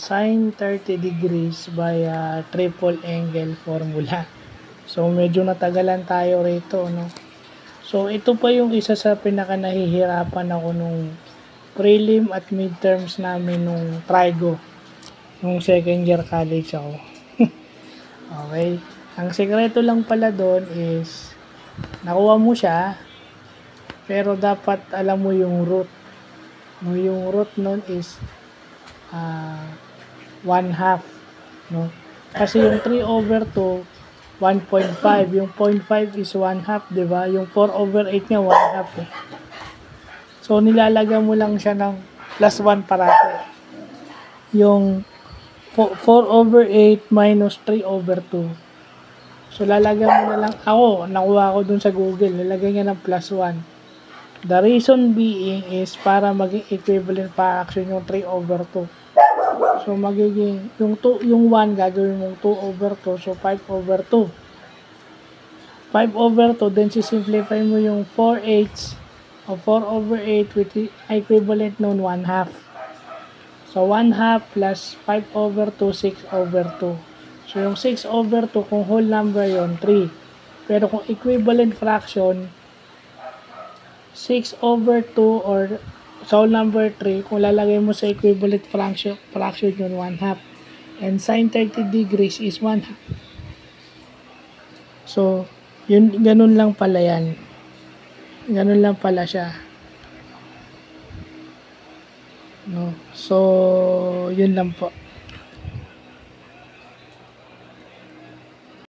sine 30 degrees by triple angle formula. So, medyo natagalan tayo rito, no? So, ito pa yung isa sa pinaka nahihirapan ako nung prelim at midterms namin nung trigo. Nung second year college ako. Okay. Ang sekreto lang pala doon is, nakuha mo siya, pero dapat alam mo yung root. No, yung root nun is 1/2, no? Kasi yung 3/2 1.5, yung 0.5 is 1/2, 'di ba? Yung 4/8 niya 1/2 eh. So nilalagyan mo lang siya ng +1 parate. Yung 4/8 minus 3/2. So lalagyan mo na lang, ako nakuha ko dun sa Google, lalagyan niya ng +1. The reason being is para maging equivalent fraction yung 3/2. So, magiging, yung 1 gagawin mong 2/2, so 5/2. 5/2, then sisimplify mo yung 4/8 o 4/8 which is equivalent nun 1/2. So, 1/2 plus 5/2, 6/2. So, yung 6/2, kung whole number yon 3. Pero kung equivalent fraction, 6/2 or sa whole number 3, kung lalagay mo sa equivalent fraction yun 1/2. And sine 30 degrees is 1/2. So, yun, ganun lang pala yan. Ganun lang pala siya. No? So, yun lang po.